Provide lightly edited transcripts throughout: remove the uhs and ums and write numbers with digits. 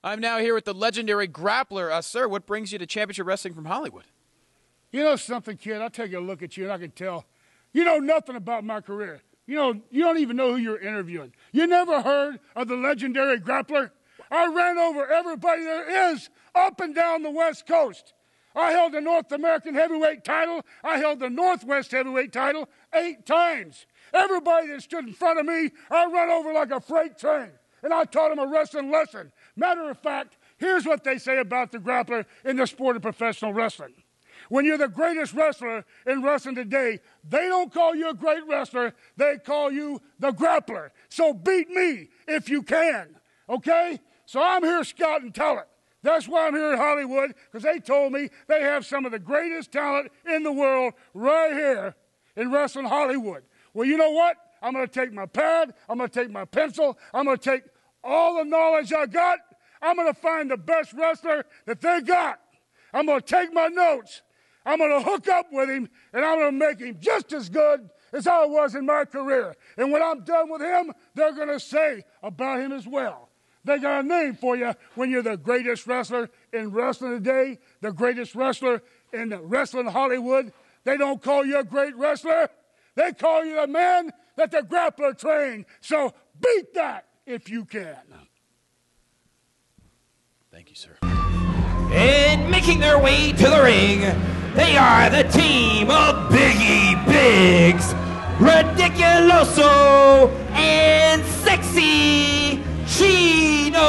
I'm now here with the legendary grappler. Sir, what brings you to Championship Wrestling from Hollywood? You know something, kid? I'll take a look at you and I can tell. You know nothing about my career. You don't even know who you're interviewing. You never heard of the legendary grappler? I ran over everybody there is up and down the West Coast. I held the North American heavyweight title. I held the Northwest heavyweight title 8 times. Everybody that stood in front of me, I run over like a freight train. And I taught them a wrestling lesson. Matter of fact, here's what they say about the grappler in the sport of professional wrestling. When you're the greatest wrestler in wrestling today, they don't call you a great wrestler, they call you the grappler. So beat me if you can, okay? So I'm here scouting talent. That's why I'm here in Hollywood, because they told me they have some of the greatest talent in the world right here in Wrestling Hollywood. Well, you know what? I'm going to take my pad, I'm going to take my pencil, I'm going to take all the knowledge I got, I'm going to find the best wrestler that they got. I'm going to take my notes, I'm going to hook up with him, and I'm going to make him just as good as I was in my career. And when I'm done with him, they're going to say about him as well. They got a name for you when you're the greatest wrestler in wrestling today, the greatest wrestler in Wrestling Hollywood. They don't call you a great wrestler. They call you the man that the grappler trained. So beat that if you can. Thank you, sir. And making their way to the ring, they are the team of Biggie Biggs, Ridiculoso, and Sexy Chino.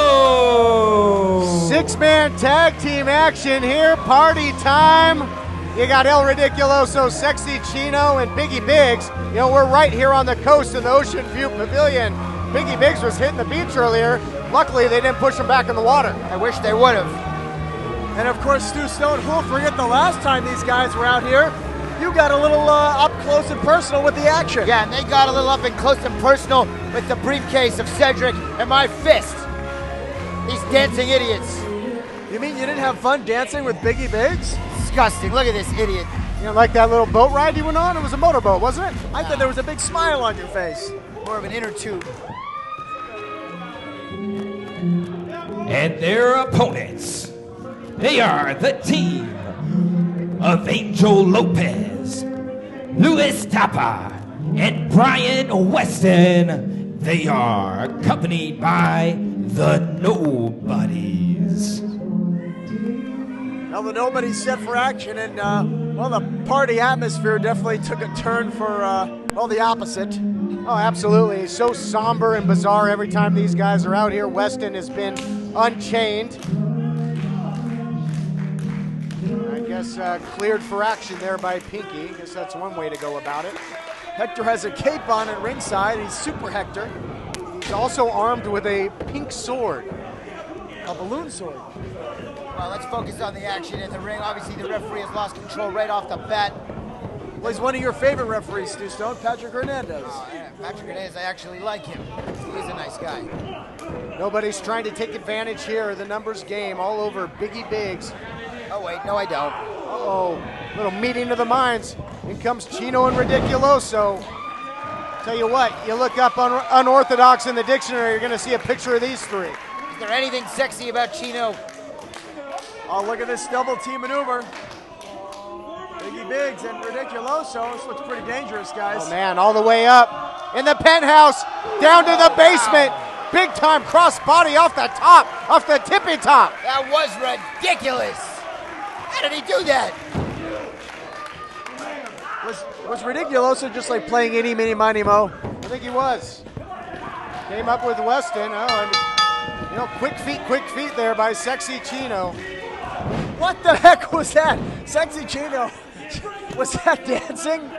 6-man tag team action here, party time. You got El Ridiculoso, Sexy Chino, and Biggie Biggs. You know, we're right here on the coast in the Ocean View Pavilion. Biggie Biggs was hitting the beach earlier. Luckily, they didn't push him back in the water. I wish they would have. And of course, Stu Stone, who'll forget the last time these guys were out here? You got a little up close and personal with the action. Yeah, and they got a little up and close and personal with the briefcase of Cedric and my fist. These dancing idiots. You mean you didn't have fun dancing with Biggie Biggs? Disgusting. Look at this idiot. You know, like that little boat ride you went on? It was a motorboat, wasn't it? I thought there was a big smile on your face. More of an inner tube. And their opponents, they are the team of Angel Lopez, Luis Tapa, and Brian Weston. They are accompanied by the Nobodies. Now the Nobodies set for action, and well, the party atmosphere definitely took a turn for well, the opposite. Oh, absolutely. It's so somber and bizarre every time these guys are out here. Weston has been unchained. I guess cleared for action there by Pinky. I guess that's one way to go about it. Hector has a cape on at ringside. He's Super Hector. He's also armed with a pink sword. A balloon sword. Well, let's focus on the action in the ring. Obviously, the referee has lost control right off the bat. Well, he's one of your favorite referees, Stu Stone, Patrick Hernandez. Oh, yeah, Patrick Hernandez, I actually like him. He's a nice guy. Nobody's trying to take advantage here. The numbers game all over Biggie Biggs. Oh, wait, no, I don't. Uh-oh, little meeting of the minds. In comes Chino and Ridiculoso. Tell you what, you look up unorthodox in the dictionary, you're going to see a picture of these three. Is there anything sexy about Chino? Oh, look at this double team maneuver. Biggie Biggs and Ridiculoso. This looks pretty dangerous, guys. Oh, man, all the way up. In the penthouse, down to the basement. Big time cross body off the top, off the tippy top. That was ridiculous. How did he do that? Was Ridiculoso just like playing Eeny, Meeny, Miny, Mo? I think he was. Came up with Weston. Oh, and, you know, quick feet there by Sexy Chino. What the heck was that? Sexy Chino. Was that dancing?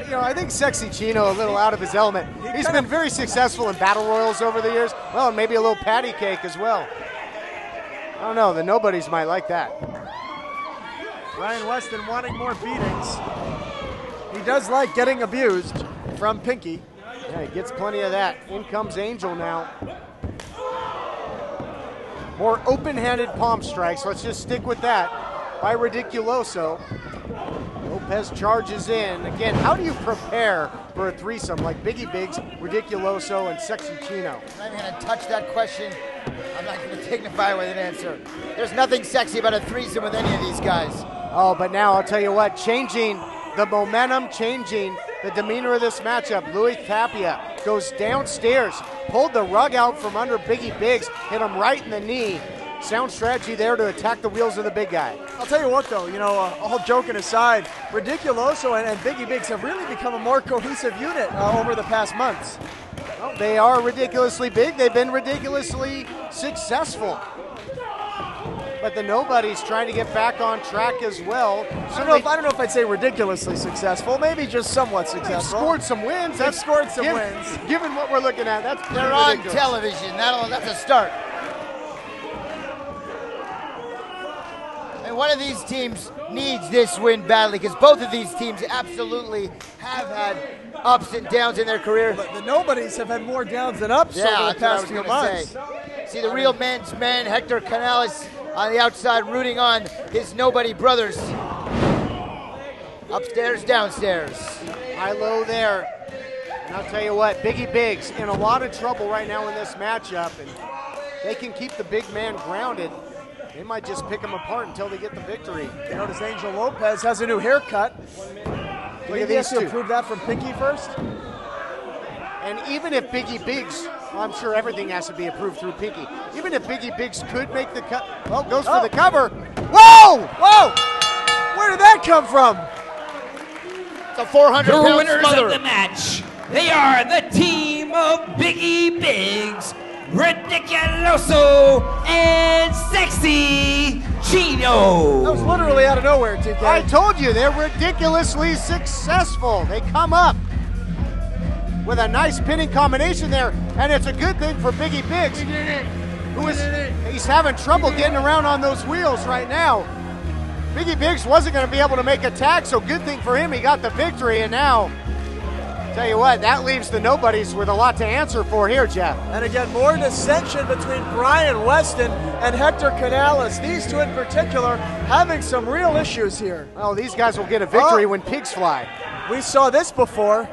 You know, I think Sexy Chino a little out of his element. He's been very successful in battle royals over the years. Well, and maybe a little patty cake as well. I don't know, the Nobodies might like that. Brian Weston wanting more beatings. He does like getting abused from Pinky. Yeah, he gets plenty of that. In comes Angel now. More open-handed palm strikes. Let's just stick with that by Ridiculoso. Lopez charges in. Again, how do you prepare for a threesome like Biggie Biggs, Ridiculoso, and Sexy Chino? I'm not even going to touch that question I'm not going to dignify with an answer. There's nothing sexy about a threesome with any of these guys. Oh, but now I'll tell you what, changing the momentum, changing the demeanor of this matchup. Louis Tapia goes downstairs, pulled the rug out from under Biggie Biggs, hit him right in the knee. Sound strategy there to attack the wheels of the big guy. I'll tell you what, though, all joking aside, Ridiculoso and Biggie Biggs have really become a more cohesive unit over the past months. Well, they are ridiculously big. They've been ridiculously successful. But the Nobodies trying to get back on track as well. I don't know if I'd say ridiculously successful. Maybe just somewhat successful. They've scored some wins. They've scored some wins. Given what we're looking at, that's pretty They're on ridiculous. television. That's a start. And one of these teams needs this win badly because both of these teams absolutely have had ups and downs in their career. But the Nobodies have had more downs than ups over the past few months. See the real men's men, Hector Canales on the outside rooting on his Nobody brothers. Upstairs, downstairs. High-low there. And I'll tell you what, Biggie Biggs in a lot of trouble right now in this matchup, and they can keep the big man grounded. They might just pick him apart until they get the victory. You notice Angel Lopez has a new haircut. Look at these two. To approve that from Pinky first? And even if Biggie Biggs, I'm sure everything has to be approved through Pinky. Even if Biggie Biggs could make the cut, well, goes for the cover. Whoa! Whoa! Where did that come from? It's a 400-pound The winners smother. of the match, they are the team of Biggie Biggs, Ridiculoso, and Sexy Chino. That was literally out of nowhere, TK. I told you, they're ridiculously successful. They come up with a nice pinning combination there, and it's a good thing for Biggie Biggs, he's having trouble getting around on those wheels right now. Biggie Biggs wasn't going to be able to make a tag, so good thing for him, he got the victory, and now, tell you what, that leaves the Nobodies with a lot to answer for here, Jeff. And again, more dissension between Brian Weston and Hector Canales. These two in particular having some real issues here. Oh, these guys will get a victory when pigs fly. We saw this before.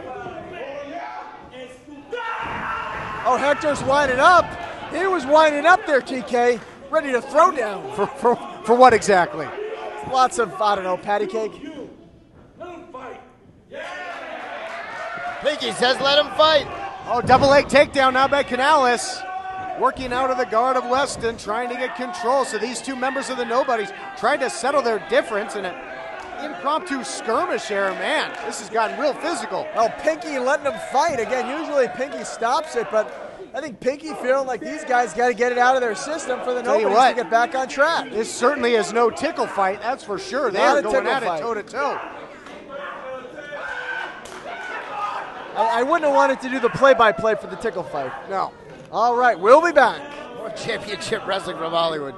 Oh, Hector's winding up. He was winding up there, TK, ready to throw down. For what exactly? Lots of, I don't know, patty cake. Pinky says let him fight. Oh, double leg takedown now by Canales. Working out of the guard of Weston, trying to get control. So these two members of the Nobodies trying to settle their difference in an impromptu skirmish here. Man, this has gotten real physical. Oh, Pinky letting him fight. Again, usually Pinky stops it, but I think Pinky feeling like these guys got to get it out of their system for the Nobodies to get back on track. This certainly is no tickle fight, that's for sure. They are going at it toe-to-toe. I wouldn't have wanted to do the play-by-play for the tickle fight. No. All right, we'll be back. More championship wrestling from Hollywood.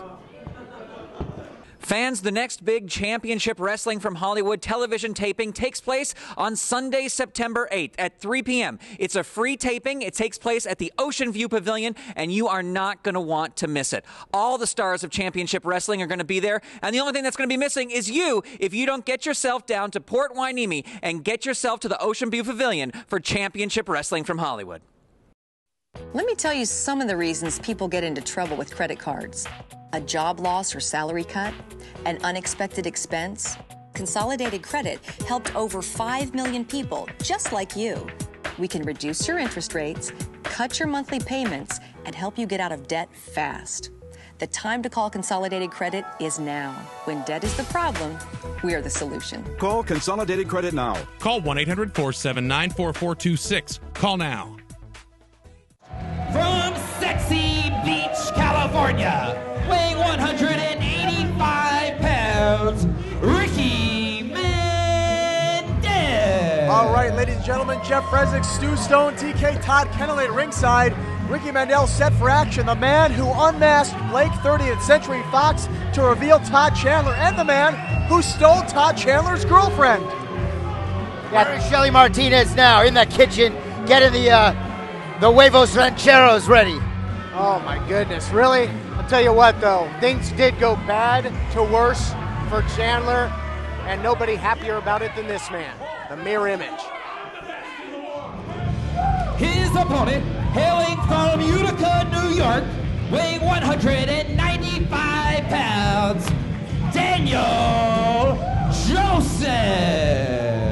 Fans, the next big Championship Wrestling from Hollywood television taping takes place on Sunday, September 8th at 3 p.m. It's a free taping. It takes place at the Ocean View Pavilion, and you are not going to want to miss it. All the stars of Championship Wrestling are going to be there, and the only thing that's going to be missing is you if you don't get yourself down to Port Hueneme and get yourself to the Ocean View Pavilion for Championship Wrestling from Hollywood. Let me tell you some of the reasons people get into trouble with credit cards. A job loss or salary cut, an unexpected expense. Consolidated Credit helped over 5 million people just like you. We can reduce your interest rates, cut your monthly payments, and help you get out of debt fast. The time to call Consolidated Credit is now. When debt is the problem, we are the solution. Call Consolidated Credit now. Call 1-800-479-4426. Call now. From Sexy Beach, California, weighing 185 pounds, Ricky Mendez. All right, ladies and gentlemen, Jeff Fresnick, Stu Stone, TK, Todd Kennelly at ringside. Ricky Mandel set for action, the man who unmasked Blake 30th Century Fox to reveal Todd Chandler, and the man who stole Todd Chandler's girlfriend. Yeah, Shelly Martinez now in the kitchen, getting the huevos rancheros ready. Oh my goodness, really? I'll tell you what though, things did go bad to worse for Chandler, and nobody happier about it than this man, the mirror image. His opponent, hailing from Utica, New York, weighing 195 pounds, Daniel Joseph.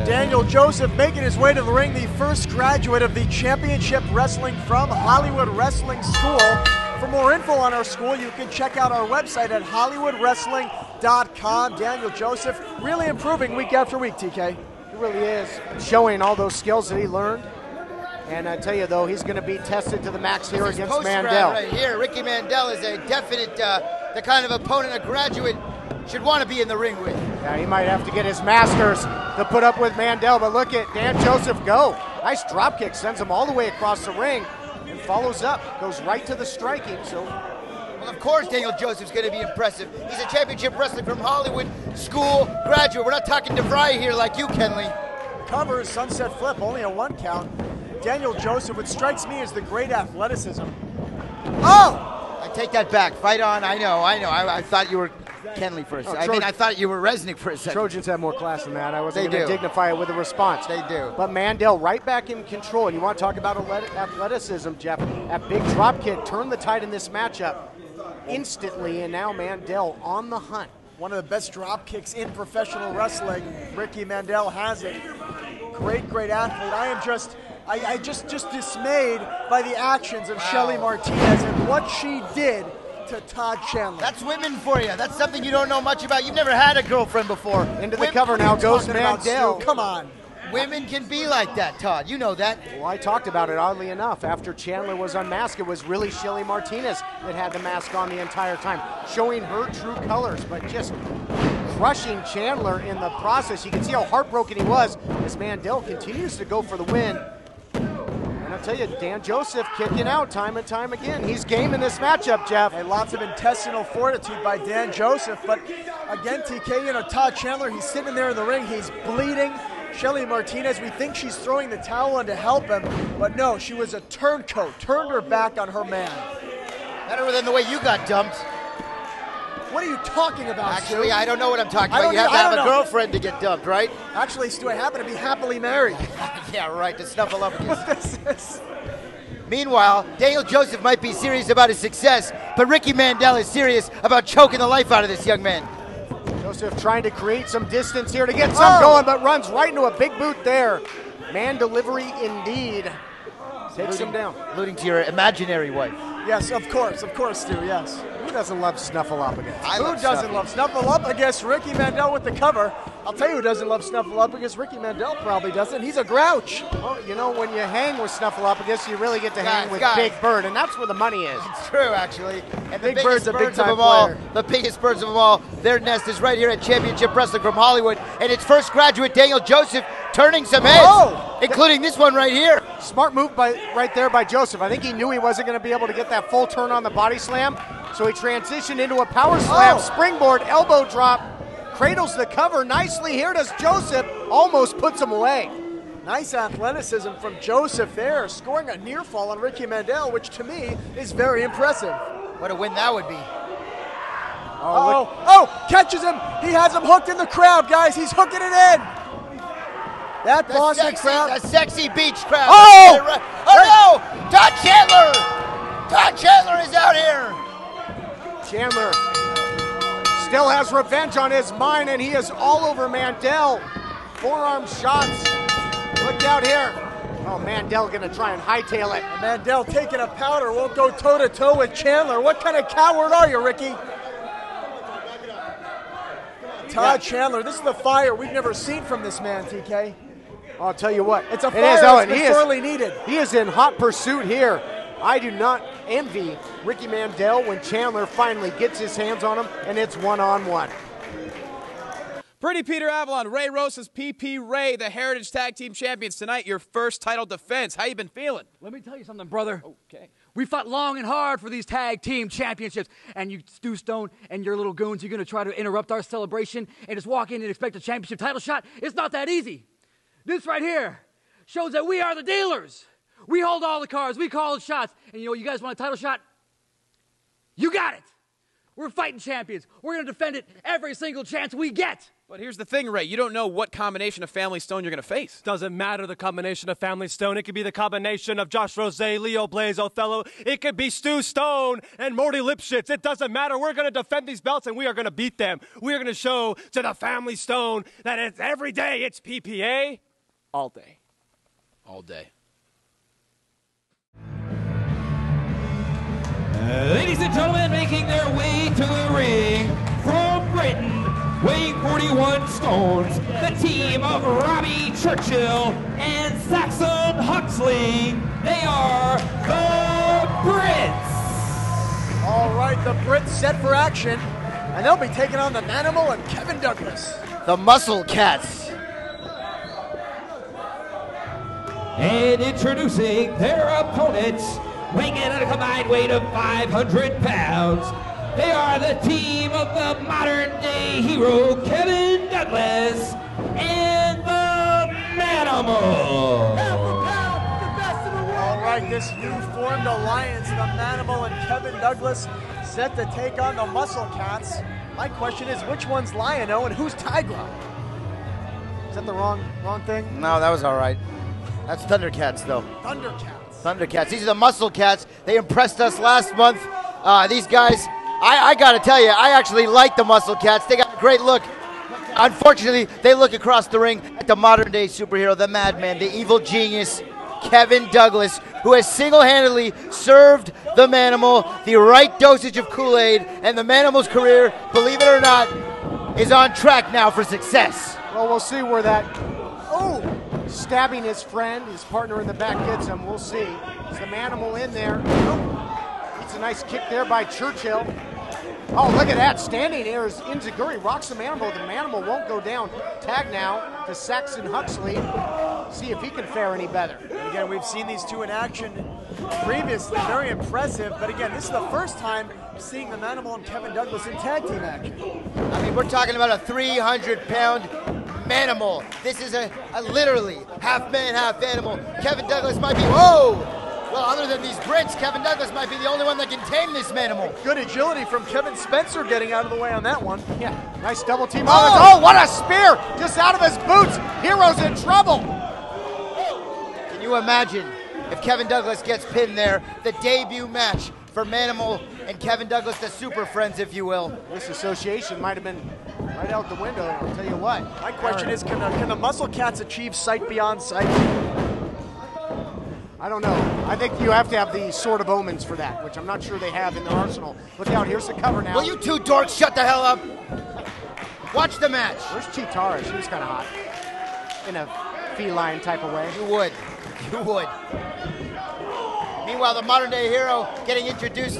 Daniel Joseph making his way to the ring, the first graduate of the Championship Wrestling from Hollywood Wrestling School. For more info on our school, you can check out our website at HollywoodWrestling.com. Daniel Joseph really improving week after week, TK. He really is, showing all those skills that he learned. And I tell you, though, he's going to be tested to the max here against Mandel. Right here, Ricky Mandel is a definite, the kind of opponent a graduate should want to be in the ring with. Yeah, he might have to get his masters to put up with Mandel, but look at Dan Joseph go. Nice drop kick, sends him all the way across the ring and follows up, goes right to the striking. So, well, of course Daniel Joseph's going to be impressive. He's a Championship Wrestling from Hollywood School graduate. We're not talking DeVry here like you, Kenley. Cover, sunset flip, only a 1 count. Daniel Joseph, what strikes me as the great athleticism. Oh! I take that back. Fight on. I know. I thought you were Kenley for a second. I thought you were Resnick for a second. Trojans have more class than that. I wasn't going to dignify it with a response. They do. But Mandel right back in control. And you want to talk about athleticism, Jeff. That big drop kick turned the tide in this matchup instantly, and now Mandel on the hunt. One of the best drop kicks in professional wrestling. Ricky Mandel has it. Great, great athlete. I am just dismayed by the actions of Shelly Martinez and what she did to Todd Chandler. That's women for you. That's something you don't know much about. You've never had a girlfriend before. Into the cover now goes Mandel. Come on. Women can be like that, Todd. You know that. Well, I talked about it, oddly enough. After Chandler was unmasked, it was really Shelly Martinez that had the mask on the entire time, showing her true colors, but just crushing Chandler in the process. You can see how heartbroken he was as Mandel continues to go for the win. And I'll tell you, Dan Joseph kicking out time and time again. He's game in this matchup, Jeff. And lots of intestinal fortitude by Dan Joseph. But again, TK, Todd Chandler, he's sitting there in the ring. He's bleeding. Shelly Martinez, we think she's throwing the towel in to help him. But no, she was a turncoat. Turned her back on her man. Better than the way you got dumped. What are you talking about, Actually, Stu? I don't know what I'm talking about. You have to have a girlfriend to get dumped, right? Actually, Stu, I happen to be happily married. Yeah, right, to snuffle up against. What this is. Meanwhile, Daniel Joseph might be serious about his success, but Ricky Mandel is serious about choking the life out of this young man. Joseph trying to create some distance here to get some going, but runs right into a big boot there. Man delivery indeed. Takes him down. Alluding to your imaginary wife. Yes, of course, Stu, yes. Who doesn't love Snuffleupagus? Who doesn't love Snuffleupagus? Ricky Mandel with the cover. I'll tell you who doesn't love Snuffleupagus. Ricky Mandel probably doesn't. He's a grouch. Well, you know, when you hang with Snuffleupagus, you really get to hang with Big Bird, and that's where the money is. It's true, actually. And Big Bird's a big-time player. The biggest birds of them all, their nest is right here at Championship Wrestling from Hollywood, and its first graduate, Daniel Joseph, turning some heads, including this one right here. Smart move right there by Joseph. I think he knew he wasn't going to be able to get that full turn on the body slam, so he transitioned into a power slam, springboard, elbow drop, cradles the cover nicely. Here does Joseph, almost puts him away. Nice athleticism from Joseph there, scoring a near fall on Ricky Mandel, which to me is very impressive. What a win that would be. Catches him. He has him hooked in the crowd, guys. He's hooking it in. That Boston crowd. The sexy beach crowd. Oh! No! Todd Chandler! Todd Chandler is out here. Chandler still has revenge on his mind, and he is all over Mandel. Forearm shots. Look out here. Oh, Mandel gonna try and hightail it. Mandel taking a powder, won't go toe-to-toe with Chandler. What kind of coward are you, Ricky? Todd Chandler, this is the fire we've never seen from this man, TK. I'll tell you what. It's a fire that's been sorely needed. He is in hot pursuit here. I do not envy Ricky Mandel when Chandler finally gets his hands on him, and it's one-on-one. Pretty Peter Avalon, Ray Rosas, PP Ray, the Heritage Tag Team Champions. Tonight, your first title defense. How you been feeling? Let me tell you something, brother. Okay. We fought long and hard for these tag team championships, and you, Stu Stone, and your little goons, you're going to try to interrupt our celebration and just walk in and expect a championship title shot? It's not that easy. This right here shows that we are the dealers. We hold all the cards. We call the shots. And you know, you guys want a title shot? You got it. We're fighting champions. We're going to defend it every single chance we get. But here's the thing, Ray. You don't know what combination of Family Stone you're going to face. Doesn't matter the combination of Family Stone. It could be the combination of Josh Rose, Leo Blaze, Othello. It could be Stu Stone and Morty Lipschitz. It doesn't matter. We're going to defend these belts, and we are going to beat them. We are going to show to the Family Stone that it's every day it's PPA all day. All day. Ladies and gentlemen, making their way to the ring from Britain, weighing 41 stones, the team of Robbie Churchill and Saxon Huxley. They are the Brits. All right, the Brits set for action, and they'll be taking on the Manimal and Kevin Douglas. The Muscle Cats. And introducing their opponents, weighing in at a combined weight of 500 pounds. They are the team of the modern-day hero, Kevin Douglas, and the Manimal. All right, this new formed alliance, the Manimal and Kevin Douglas, set to take on the Muscle Cats. My question is, which one's Lion-O and who's Tigra? Is that the wrong thing? No, that was all right. That's Thundercats, though. Thundercats. Thundercats. These are the Muscle Cats. They impressed us last month. These guys, I got to tell you, I actually like the Muscle Cats. They got a great look. Unfortunately, they look across the ring at the modern-day superhero, the madman, the evil genius, Kevin Douglas, who has single-handedly served the Manimal the right dosage of Kool-Aid, and the Manimal's career, believe it or not, is on track now for success. Well, we'll see where that... Oh! Stabbing his friend, his partner in the back gets him. We'll see. Is the Manimal in there? Oh, it's a nice kick there by Churchill. Oh, look at that. Standing there is Inzaguri. Rocks the Manimal. The Manimal won't go down. Tag now to Saxon Huxley. See if he can fare any better. And again, we've seen these two in action previously. Very impressive. But again, this is the first time seeing the Manimal and Kevin Douglas in tag team action. I mean, we're talking about a 300-pound Manimal. This is a literally half man, half animal. Kevin Douglas might be, whoa! Well, other than these Brits, Kevin Douglas might be the only one that can tame this Manimal. Good agility from Kevin Spencer getting out of the way on that one. Yeah, nice double team. Oh, what a spear! Just out of his boots. Hero's in trouble. Can you imagine if Kevin Douglas gets pinned there? The debut match for Manimal and Kevin Douglas, the super friends, if you will. This association might have been right out the window, I'll tell you what. My question is, can the Muscle Cats achieve sight beyond sight? I don't know. I think you have to have the Sword of Omens for that, which I'm not sure they have in their arsenal. Look out, here's the cover now. Will you two dorks shut the hell up? Watch the match. Where's Chitara? She was kind of hot. In a feline type of way. You would. You would. Meanwhile, the modern-day hero getting introduced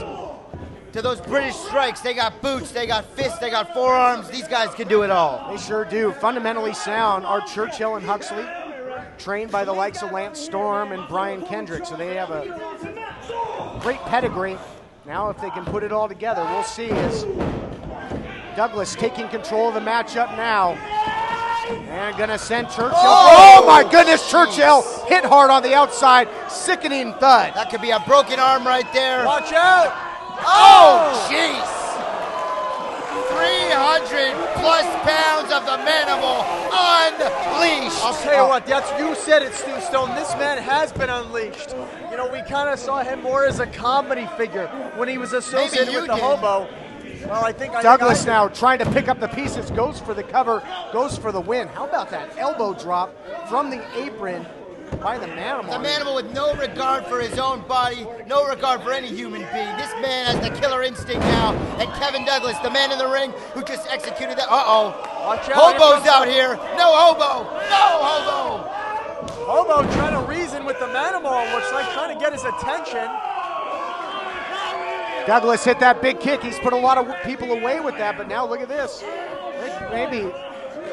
to those British strikes. They got boots, they got fists, they got forearms. These guys can do it all. They sure do. Fundamentally sound are Churchill and Huxley, trained by the likes of Lance Storm and Brian Kendrick. So they have a great pedigree. Now if they can put it all together, we'll see as Douglas taking control of the matchup now. And gonna send Churchill. Oh my goodness, Churchill hit hard on the outside. Sickening thud. That could be a broken arm right there. Watch out! Oh, jeez! 300+ pounds of the Manimal unleashed. I'll tell you what, you said it, Stu Stone. This man has been unleashed. You know, we kind of saw him more as a comedy figure when he was associated with the hobo. Well, I think Douglas now trying to pick up the pieces, goes for the cover, goes for the win. How about that elbow drop from the apron by the Manimal? The Manimal with no regard for his own body, no regard for any human being. This man has the killer instinct now. And Kevin Douglas, the man in the ring who just executed that. Uh-oh. Watch out. Hobo's out here. No hobo. No hobo. Hobo trying to reason with the Manimal, looks like trying to get his attention. Douglas hit that big kick. He's put a lot of people away with that, but now look at this. Maybe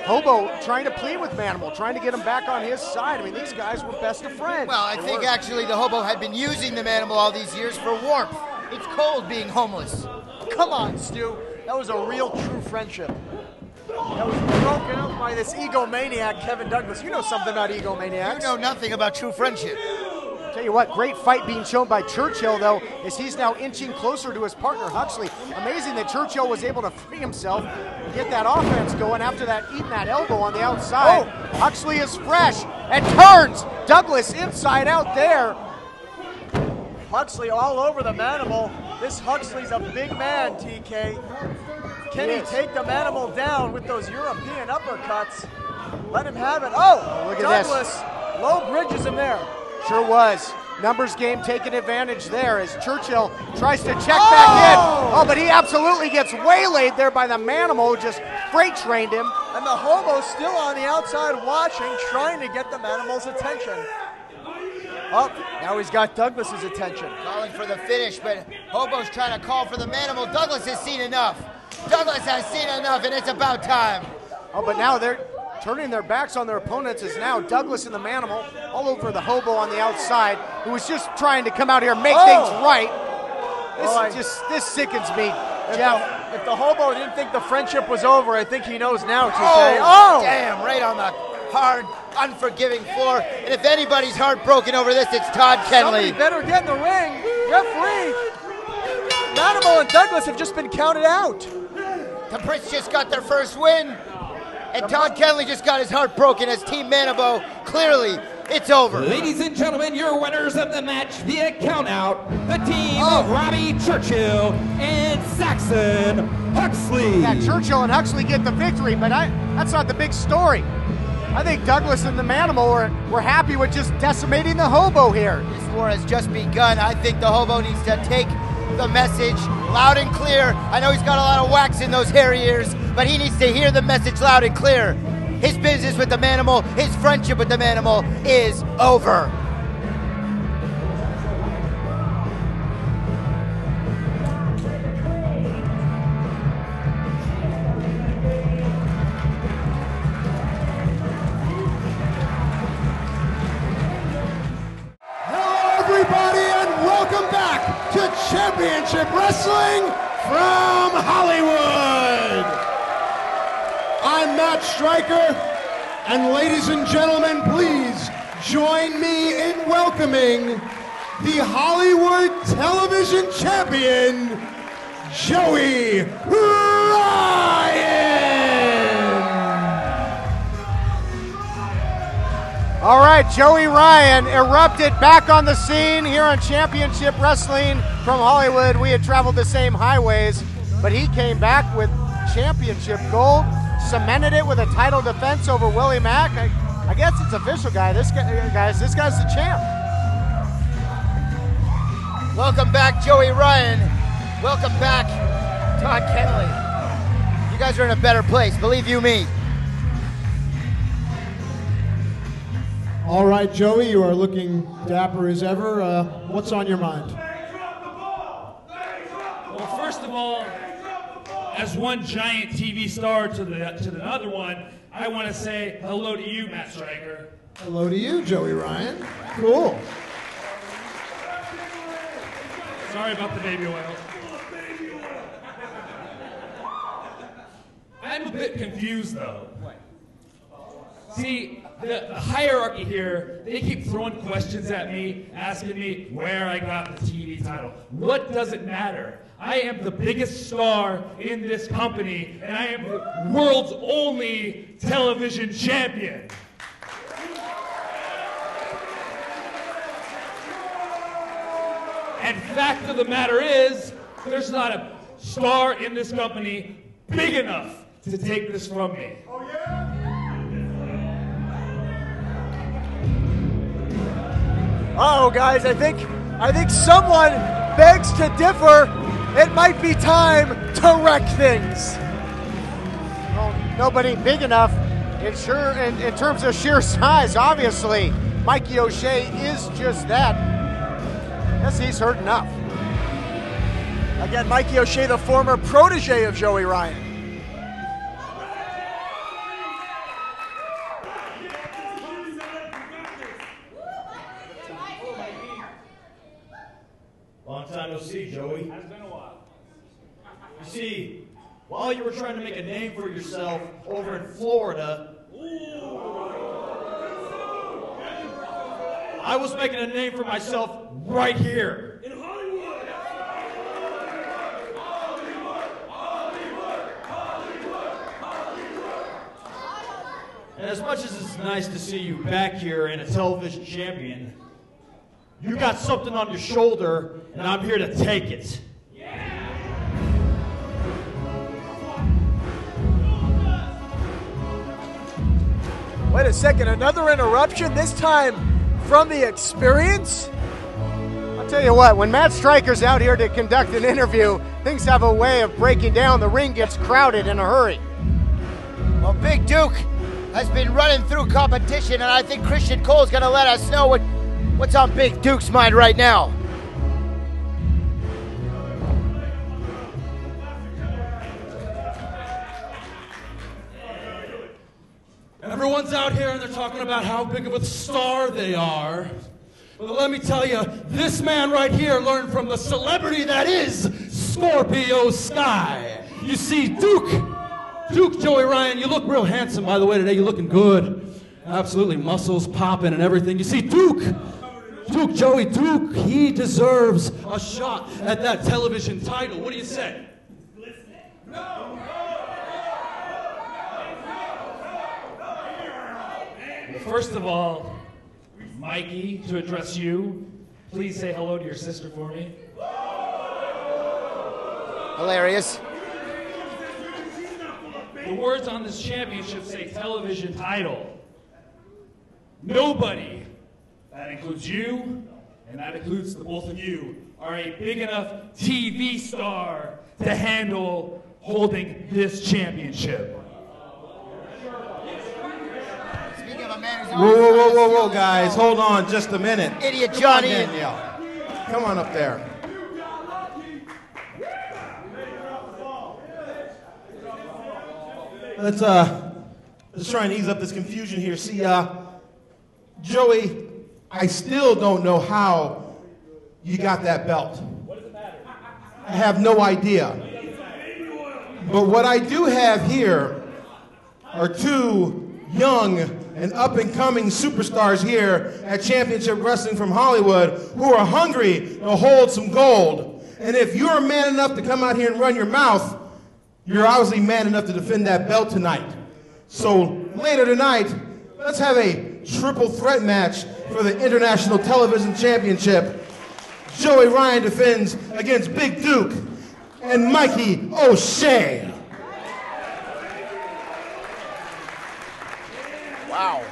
Hobo trying to plead with Manimal, trying to get him back on his side. I mean, these guys were best of friends. Well, I think actually the Hobo had been using the Manimal all these years for warmth. It's cold being homeless. Come on, Stu. That was a real true friendship. That was broken up by this egomaniac, Kevin Douglas. You know something about egomaniacs. You know nothing about true friendship. Tell you what, great fight being shown by Churchill, though, as he's now inching closer to his partner, Huxley. Amazing that Churchill was able to free himself and get that offense going after that eating that elbow on the outside. Oh. Huxley is fresh and turns Douglas inside out there. Huxley all over the Manimal. This Huxley's a big man, TK. Can he take the Manimal down with those European uppercuts? Let him have it. Oh, look at Douglas this. low bridges him there. Sure was. Numbers game taking advantage there as Churchill tries to check back in. Oh, but he absolutely gets waylaid there by the Manimal, who just freight trained him. And the Hobo's still on the outside watching, trying to get the Manimal's attention. Oh, now he's got Douglas's attention. Calling for the finish, but Hobo's trying to call for the Manimal. Douglas has seen enough. Douglas has seen enough, and it's about time. Oh, but now they're turning their backs on their opponents as now Douglas and the Manimal all over the Hobo on the outside, who was just trying to come out here and make things right. This sickens me, Jeff. If the Hobo didn't think the friendship was over, I think he knows now, TK. Oh, damn, right on the hard, unforgiving floor. And if anybody's heartbroken over this, it's Todd Kenley. Somebody better get in the ring. Referee. Manimal and Douglas have just been counted out. The Brits just got their first win. And Todd Kenley just got his heart broken as Team Manimal. Clearly, it's over. Ladies and gentlemen, your winners of the match via countout, the team of Robbie Churchill and Saxon Huxley. Yeah, Churchill and Huxley get the victory, but that's not the big story. I think Douglas and the Manimal were happy with just decimating the Hobo here. This war has just begun. I think the Hobo needs to take the message loud and clear. I know he's got a lot of wax in those hairy ears, but he needs to hear the message loud and clear. His business with the Manimal, his friendship with the Manimal is over. Hello, everybody, and welcome back to Championship Wrestling from Hollywood. I'm Matt Stryker, and ladies and gentlemen, please join me in welcoming the Hollywood Television Champion, Joey Ryan. All right, Joey Ryan erupted back on the scene here on Championship Wrestling from Hollywood. We had traveled the same highways, but he came back with championship gold, cemented it with a title defense over Willie Mack. I guess it's official, this guy's the champ. Welcome back, Joey Ryan. Welcome back, Todd Kenley. You guys are in a better place, believe you me. All right, Joey, you are looking dapper as ever. What's on your mind? Well, first of all, as one giant TV star to the other one, I want to say hello to you, Matt Stryker. Hello to you, Joey Ryan. Cool. Sorry about the baby oil. I'm a bit confused, though. See, the hierarchy here, they keep throwing questions at me, asking me where I got the TV title. What does it matter? I am the biggest star in this company, and I am the world's only television champion. And fact of the matter is, there's not a star in this company big enough to take this from me. Oh, yeah? Uh-oh, guys, I think someone begs to differ. It might be time to wreck things. Well, nobody big enough in terms of sheer size, obviously. Mikey O'Shea is just that. Guess he's heard enough. Again, Mikey O'Shea, the former protege of Joey Ryan. Long time no see, Joey. Has been a while. You see, while you were trying to make a name for yourself over in Florida, I was making a name for myself right here. In Hollywood. And as much as it's nice to see you back here in a television champion, you got something on your shoulder, and I'm here to take it. Wait a second, another interruption, this time from the experience? I'll tell you what, when Matt Stryker's out here to conduct an interview, things have a way of breaking down. The ring gets crowded in a hurry. Well, Big Duke has been running through competition, and I think Christian Cole's going to let us know what's on Big Duke's mind right now. Everyone's out here and they're talking about how big of a star they are. But let me tell you, this man right here learned from the celebrity that is Scorpio Sky. You see, Duke Joey Ryan, you look real handsome, by the way, today. You're looking good. Absolutely, muscles popping and everything. You see, Duke, he deserves a shot at that television title. What do you say? No. First of all, Mikey, to address you, please say hello to your sister for me. Hilarious. The words on this championship say television title. Nobody, that includes you, and that includes the both of you, are a big enough TV star to handle holding this championship. Whoa, guys. Hold on just a minute. Idiot Johnny. Come on, Danielle. Come on up there. Let's try and ease up this confusion here. See, Joey, I still don't know how you got that belt. What does it matter? I have no idea. But what I do have here are two young and up-and-coming superstars here at Championship Wrestling from Hollywood who are hungry to hold some gold. And if you're man enough to come out here and run your mouth, you're obviously man enough to defend that belt tonight. So later tonight, let's have a triple threat match for the International Television Championship. Joey Ryan defends against Big Duke and Mikey O'Shea. Wow.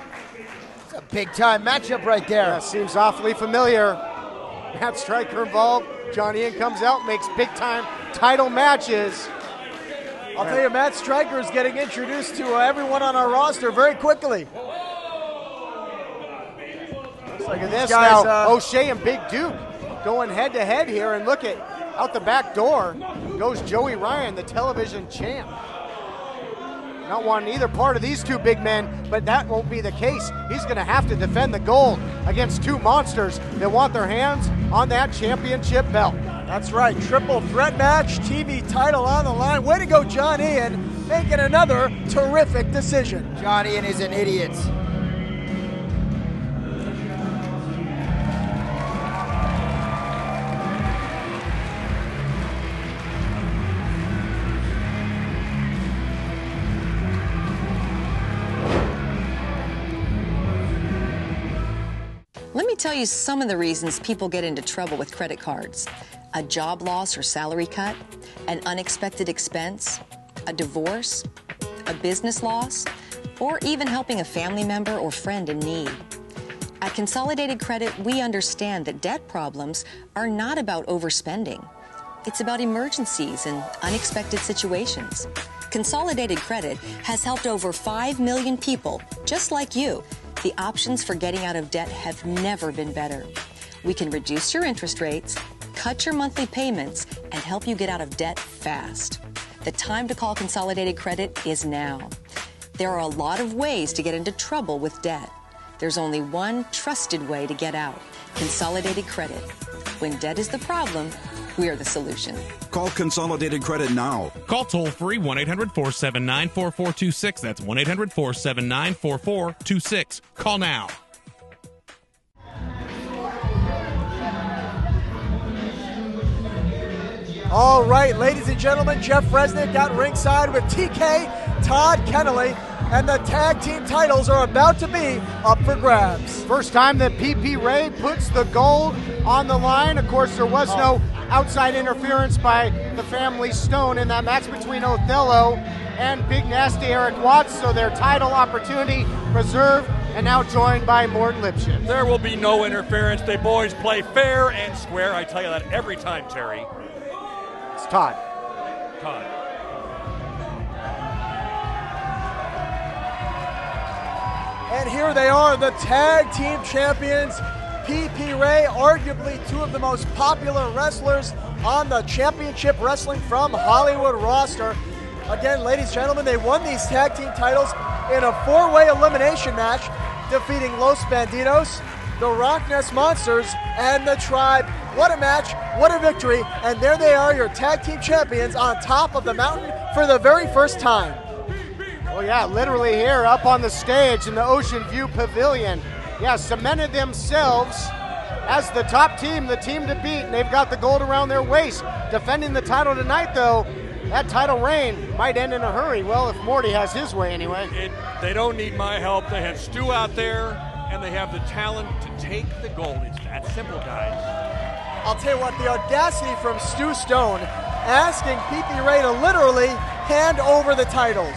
It's a big-time matchup right there. Yeah, seems awfully familiar. Matt Stryker involved. Johnny Ian comes out, makes big-time title matches. I'll tell you, Matt Stryker is getting introduced to everyone on our roster very quickly. Look at this now. O'Shea and Big Duke going head-to-head here, and look at out the back door goes Joey Ryan, the television champ. Not wanting either part of these two big men, but that won't be the case. He's going to have to defend the gold against two monsters that want their hands on that championship belt. That's right, triple threat match, TV title on the line. Way to go, John Ian, making another terrific decision. John Ian is an idiot. Let me tell you some of the reasons people get into trouble with credit cards. A job loss or salary cut, an unexpected expense, a divorce, a business loss, or even helping a family member or friend in need. At Consolidated Credit, we understand that debt problems are not about overspending. It's about emergencies and unexpected situations. Consolidated Credit has helped over 5 million people, just like you. The options for getting out of debt have never been better. We can reduce your interest rates, cut your monthly payments, and help you get out of debt fast. The time to call Consolidated Credit is now. There are a lot of ways to get into trouble with debt. There's only one trusted way to get out: Consolidated Credit. When debt is the problem, we're the solution. Call Consolidated Credit now. Call toll-free 1-800-479-4426. That's 1-800-479-4426. Call now. All right, ladies and gentlemen, Jeff Resnick at ringside with TK, Todd Kennelly, and the tag team titles are about to be up for grabs. First time that PP Ray puts the gold on the line. Of course, there was no outside interference by the family Stone in that match between Othello and Big Nasty Eric Watts, so their title opportunity preserved and now joined by Morton Lipschitz. There will be no interference. The boys play fair and square. I tell you that every time, Terry. It's Todd. Todd. And here they are, the tag team champions. PP Ray, arguably two of the most popular wrestlers on the Championship Wrestling from Hollywood roster. Again, ladies and gentlemen, they won these tag team titles in a 4-way elimination match, defeating Los Bandidos, the Rock Ness Monsters, and the Tribe. What a match, what a victory, and there they are, your tag team champions on top of the mountain for the very first time. Well, yeah, literally here up on the stage in the Ocean View Pavilion. Yeah, cemented themselves as the top team, the team to beat, and they've got the gold around their waist. Defending the title tonight, though, that title reign might end in a hurry. Well, if Morty has his way anyway. They don't need my help. They have Stu out there, and they have the talent to take the gold. It's that simple, guys. I'll tell you what, the audacity from Stu Stone asking PP Ray to literally hand over the titles.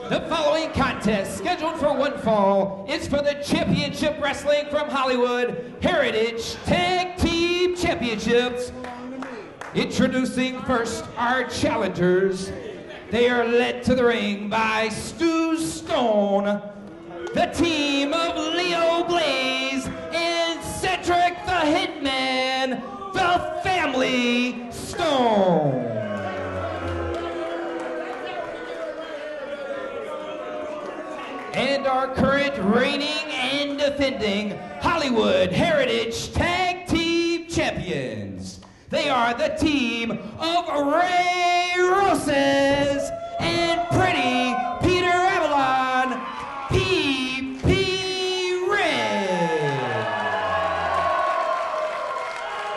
The following contest, scheduled for one fall, is for the Championship Wrestling from Hollywood Heritage Tag Team Championships. Introducing first our challengers. They are led to the ring by Stu Stone, the team of Leo Blaze and Cedric the Hitman, the family Stone. And our current reigning and defending Hollywood Heritage Tag Team Champions. They are the team of Ray Roses and Pretty Peter Avalon, PP Ray.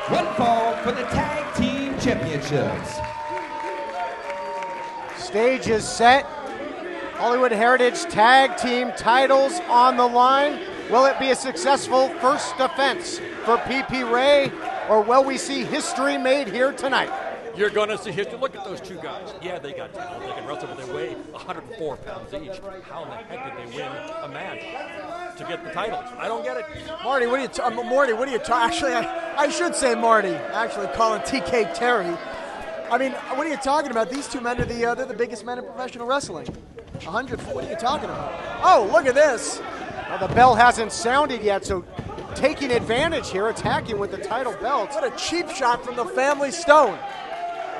One fall for the Tag Team Championships. Stage is set. Hollywood Heritage Tag Team titles on the line. Will it be a successful first defense for PP Ray, or will we see history made here tonight? You're going to see history. Look at those two guys. Yeah, they got talent. They can wrestle, but they weigh 104 pounds each. How in the heck did they win a match to get the titles? I don't get it. Marty, what are you actually, I should say Marty. Actually, calling TK Terry. I mean, what are you talking about? These two men are they're the biggest men in professional wrestling. 100. What are you talking about? Oh, look at this. Well, the bell hasn't sounded yet, so taking advantage here, attacking with the title belts. What a cheap shot from the family Stone.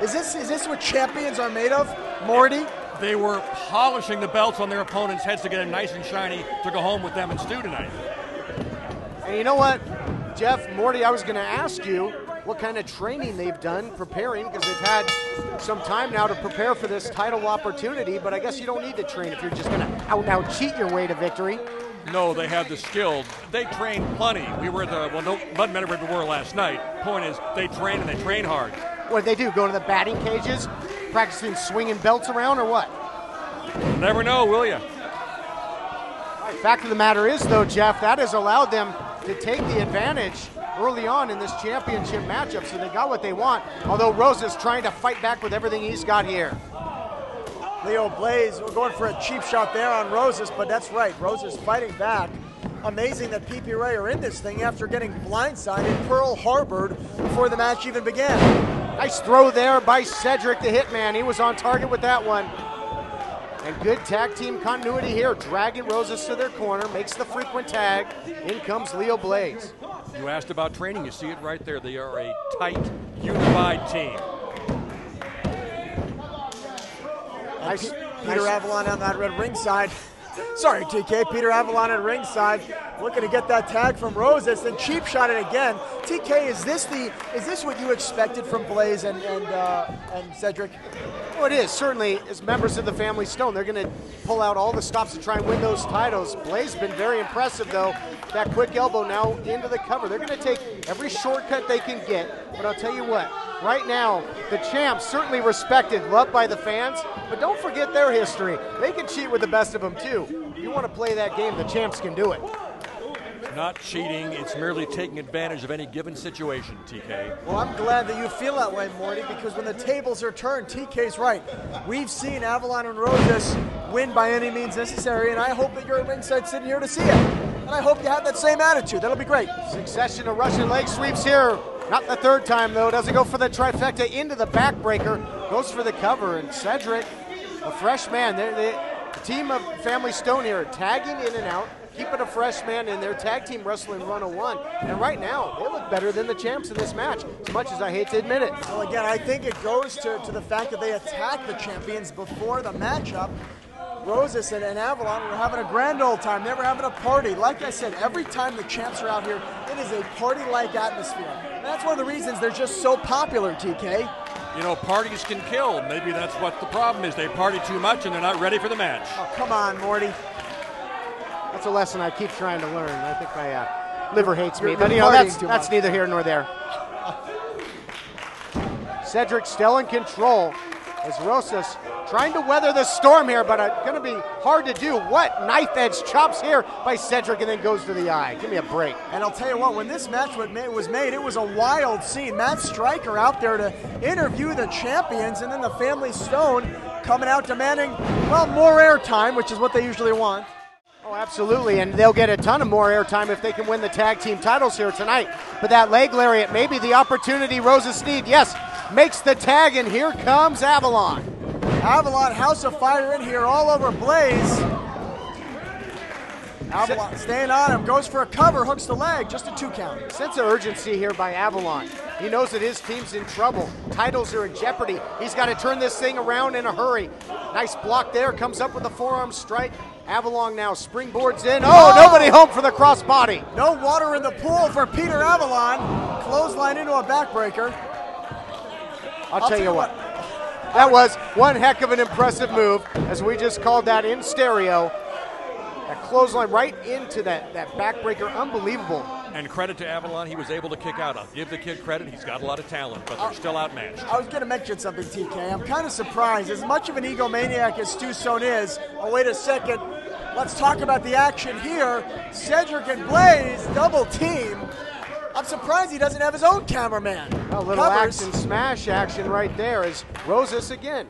Is this what champions are made of, Morty? They were polishing the belts on their opponents' heads to get them nice and shiny to go home with them and Stu tonight. And you know what, Jeff, Morty, I was going to ask you what kind of training they've done preparing, because they've had some time now to prepare for this title opportunity, but I guess you don't need to train if you're just going to out cheat your way to victory. No, they have the skill. They train plenty. We were at the, well, no, doesn't matter where we were last night. Point is, they train and they train hard. What do they do, go to the batting cages, practicing swinging belts around, or what? Never know, will you? Fact of the matter is, though, Jeff, that has allowed them to take the advantage early on in this championship matchup, so they got what they want, although Rose is trying to fight back with everything he's got here. Leo Blaze, we're going for a cheap shot there on Roses, but that's right, Rose is fighting back. Amazing that PP Ray are in this thing after getting blindsided, Pearl Harbored before the match even began. Nice throw there by Cedric the Hitman. He was on target with that one. And good tag team continuity here, dragging Roses to their corner, makes the frequent tag. In comes Leo Blaze. You asked about training, you see it right there. They are a tight, unified team. Nice. Peter Avalon on that red ringside. Sorry, TK. Peter Avalon at ringside, looking to get that tag from Roses, then cheap shot it again. TK, is this what you expected from Blaze and Cedric? Well, it is. Certainly, as members of the family Stone, they're going to pull out all the stops to try and win those titles. Blaze has been very impressive, though. that quick elbow now into the cover. They're going to take every shortcut they can get, but I'll tell you what, right now, the champs certainly respected, loved by the fans, but don't forget their history. They can cheat with the best of them too. If you want to play that game, the champs can do it. Not cheating, it's merely taking advantage of any given situation, TK. Well, I'm glad that you feel that way, Morty, because when the tables are turned, TK's right. We've seen Avalon and Rosas win by any means necessary, and I hope that you're at ringside sitting here to see it. And I hope you have that same attitude. That'll be great. Succession of Russian leg sweeps here. Not the third time, though. Doesn't go for the trifecta into the backbreaker. Goes for the cover, and Cedric, a fresh man. The team of Family Stone here tagging in and out, keeping a fresh man in their tag team wrestling 101. And right now, they look better than the champs in this match, as much as I hate to admit it. Well, again, I think it goes to the fact that they attacked the champions before the matchup. Rosas and Avalon were having a grand old time. They were having a party. Like I said, every time the champs are out here, it is a party-like atmosphere. And that's one of the reasons they're just so popular, TK. You know, parties can kill. Maybe that's what the problem is. They party too much and they're not ready for the match. Oh, come on, Morty. That's a lesson I keep trying to learn. I think my liver hates me, You're but you know, partying too that's much. neither here nor there. Cedric still in control as Rosas trying to weather the storm here, but going to be hard to do. What knife edge chops here by Cedric and then goes to the eye. Give me a break. And I'll tell you what, when this match was made, it was a wild scene. Matt Stryker out there to interview the champions, and then the Family Stone coming out demanding, well, more airtime, which is what they usually want. Oh, absolutely, and they'll get a ton of more airtime if they can win the tag team titles here tonight. But that leg lariat may be the opportunity Rosas need. Yes, makes the tag, and here comes Avalon. Avalon, House of Fire in here all over Blaze. Avalon staying on him, goes for a cover, hooks the leg, just a 2 count. Sense of urgency here by Avalon. He knows that his team's in trouble. Titles are in jeopardy. He's got to turn this thing around in a hurry. Nice block there, comes up with a forearm strike. Avalon now springboards in. Oh, nobody home for the crossbody. No water in the pool for Peter Avalon. Clothesline into a backbreaker. I'll tell you what. That was one heck of an impressive move, as we just called that in stereo. That clothesline right into that backbreaker, unbelievable. And credit to Avalon, he was able to kick out. I'll give the kid credit. He's got a lot of talent, but they're still outmatched. I was going to mention something, TK. I'm kind of surprised. As much of an egomaniac as Stu Stone is, oh, wait a second. Let's talk about the action here. Cedric and Blaze, double team. I'm surprised he doesn't have his own cameraman. A little axe and smash action right there as Rosas again.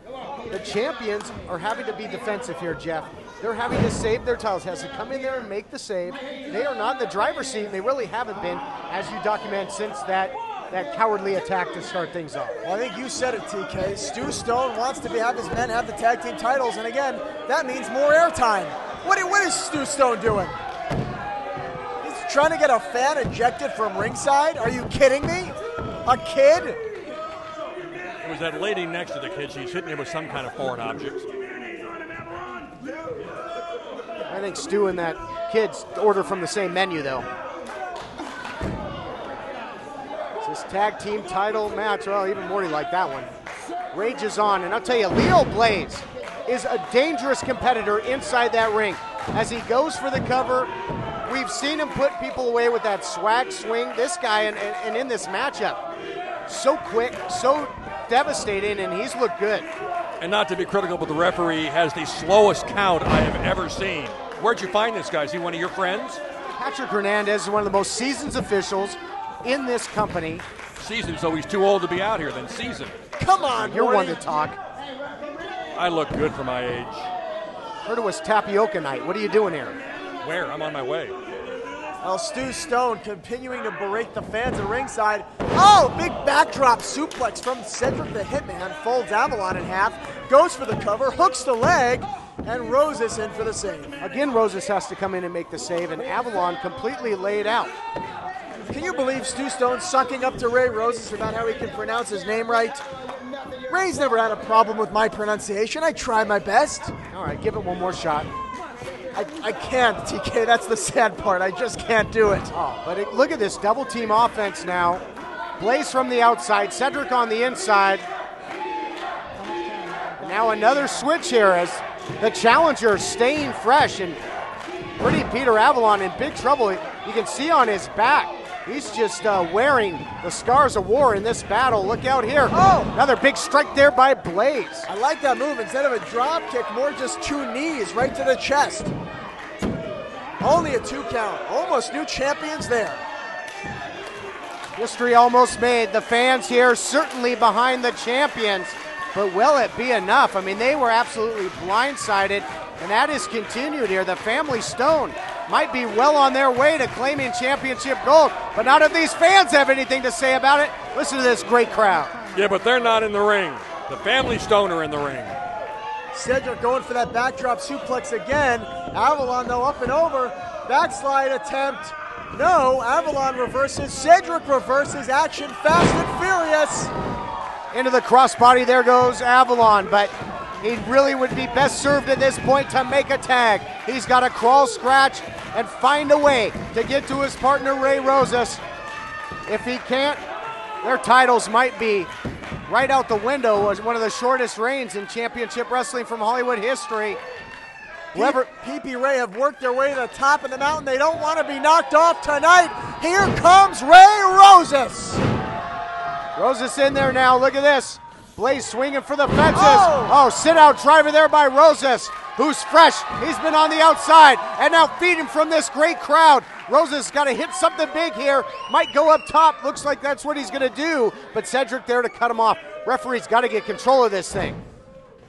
The champions are having to be defensive here, Jeff. They're having to save their titles. Has to come in there and make the save. They are not in the driver's seat, and they really haven't been, as you document, since that cowardly attack to start things off. Well, I think you said it, TK. Stu Stone wants to have his men have the tag team titles, and again, that means more airtime. What is Stu Stone doing? He's trying to get a fan ejected from ringside? Are you kidding me? A kid? It was that lady next to the kid. She's hitting him with some kind of foreign object. I think Stu and that kid's order from the same menu, though. It's this tag team title match. Well, even Morty liked that one. Rages on, and I'll tell you, Leo Blaze is a dangerous competitor inside that ring. As he goes for the cover, we've seen him put people away with that swag swing. This guy, and in this matchup, so quick, so devastating, and he's looked good. And not to be critical, but the referee has the slowest count I have ever seen. Where'd you find this guy? Is he one of your friends? Patrick Hernandez is one of the most seasoned officials in this company. Seasoned, so he's too old to be out here, then seasoned. Come on, You're Morty. one to talk. I look good for my age. Heard it was tapioca night. What are you doing here? Where? I'm on my way. Well, Stu Stone continuing to berate the fans at ringside. Oh, big backdrop suplex from Cedric the Hitman. Folds Avalon in half. Goes for the cover. Hooks the leg. And Rosas in for the save. Again, Rosas has to come in and make the save. And Avalon completely laid out. Can you believe Stu Stone sucking up to Ray Rosas about how he can pronounce his name right? Ray's never had a problem with my pronunciation. I try my best. All right, give it one more shot. I can't, TK. That's the sad part. I just can't do it. Oh, but look at this double team offense now. Blaze from the outside, Cedric on the inside. And now another switch here as the challenger staying fresh, and pretty Peter Avalon in big trouble. You can see on his back, he's just wearing the scars of war in this battle. Look out here. Oh! Another big strike there by Blaze. I like that move. Instead of a drop kick, more just 2 knees right to the chest. Only a 2 count. Almost new champions there. History almost made. The fans here certainly behind the champions, but will it be enough? I mean, they were absolutely blindsided, and that is continued here. The Family Stone might be well on their way to claiming championship gold, but not if these fans have anything to say about it. Listen to this great crowd. Yeah, but they're not in the ring. The Family Stone are in the ring. Cedric going for that backdrop suplex again. Avalon, though, up and over. Backslide attempt. No, Avalon reverses. Cedric reverses. Action fast and furious. Into the crossbody, there goes Avalon, but he really would be best served at this point to make a tag. He's got to crawl, scratch, and find a way to get to his partner, Ray Rosas. If he can't, their titles might be right out the window as one of the shortest reigns in championship wrestling from Hollywood history. PP Ray have worked their way to the top of the mountain. They don't want to be knocked off tonight. Here comes Ray Rosas. Rosas in there now. Look at this. Blaze swinging for the fences. Oh, sit-out driver there by Rosas, who's fresh. He's been on the outside and now feeding from this great crowd. Rosas got to hit something big here. Might go up top. Looks like that's what he's going to do, but Cedric there to cut him off. Referee's got to get control of this thing.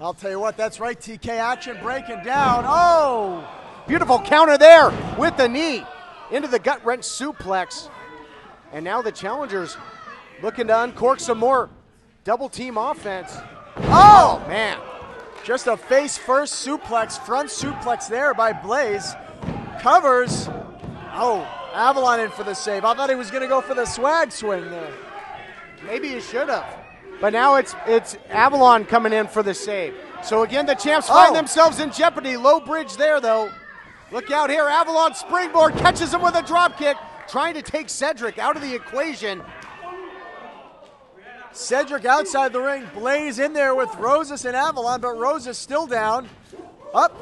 I'll tell you what, that's right, TK. Action breaking down. Oh! Beautiful counter there with the knee into the gut wrench suplex. And now the challengers looking to uncork some more double team offense. Oh, man. Just a face first suplex, front suplex there by Blaze. Covers. Oh, Avalon in for the save. I thought he was going to go for the swag swing there. Maybe he should have. But now it's Avalon coming in for the save. So again, the champs find themselves in jeopardy. Low bridge there, though. Look out here. Avalon springboard catches him with a drop kick, trying to take Cedric out of the equation. Cedric outside the ring. Blaze in there with Rosas and Avalon, but Rosas still down. Up.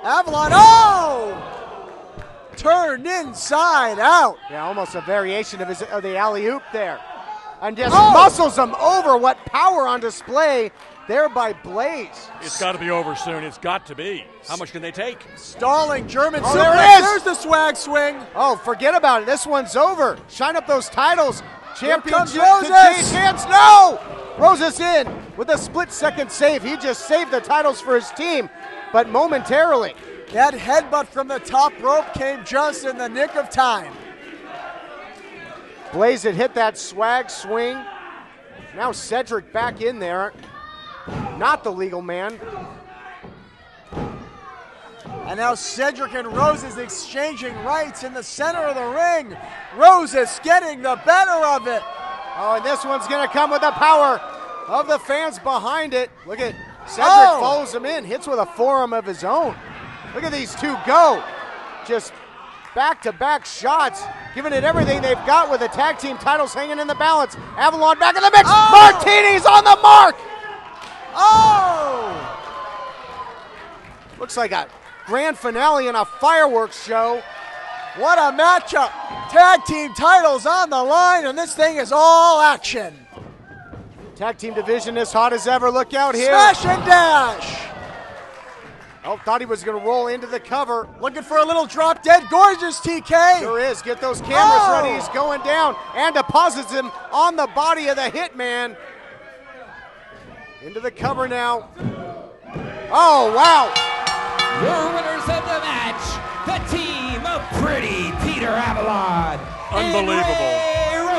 Avalon. Oh! Turned inside out. Yeah, almost a variation of the alley-oop there. And just muscles him over. What power on display there by Blaze. It's got to be over soon. It's got to be. How much can they take? Stalling German suplex. There There's the swag swing. Oh, forget about it. This one's over. Shine up those titles. Championship Rosas. to change hands. No! Rosas in with a split-second save. He just saved the titles for his team, but momentarily. That headbutt from the top rope came just in the nick of time. Blaze had hit that swag swing. Now Cedric back in there. Not the legal man. And now Cedric and Rosas exchanging rights in the center of the ring. Rosas getting the better of it. Oh, and this one's going to come with the power of the fans behind it. Look at Cedric follows him in, hits with a forearm of his own. Look at these two go. Just back-to-back shots, giving it everything they've got with the tag team titles hanging in the balance. Avalon back in the mix. Martini's on the mark. Looks like a grand finale in a fireworks show. What a matchup. Tag team titles on the line, and this thing is all action. Tag team division as hot as ever. Look out here. Smash and dash. Oh, thought he was going to roll into the cover. Looking for a little drop dead gorgeous, TK. Sure is. Get those cameras ready. He's going down and deposits him on the body of the Hitman. Into the cover now. Oh, wow. Your winners of the match, the team of Pretty Peter Avalon. Unbelievable.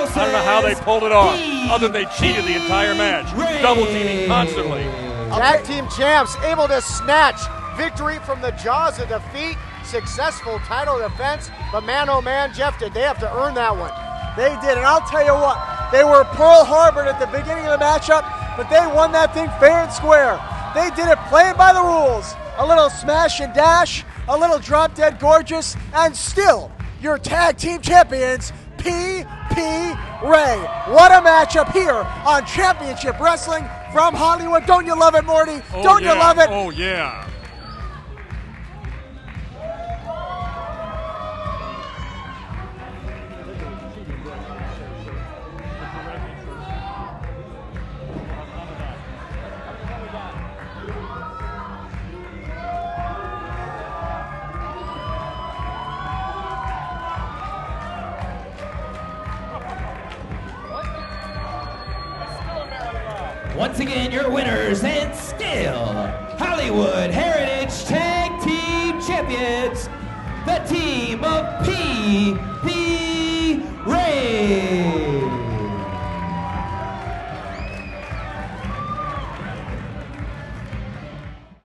I don't know how they pulled it off, other than they cheated the entire match. Double teaming constantly. Tag team champs able to snatch victory from the jaws of defeat. Successful title defense. But man, oh man, Jeff, did they have to earn that one? They did, and I'll tell you what, they were Pearl Harbored at the beginning of the matchup, but they won that thing fair and square. They did it playing by the rules. A little smash and dash, a little drop dead gorgeous, and still your tag team champions, PP Ray. What a matchup here on Championship Wrestling from Hollywood. Don't you love it, Morty? Don't you love it? Oh, yeah. Once again, your winners and still Hollywood Heritage Tag Team Champions, the team of P.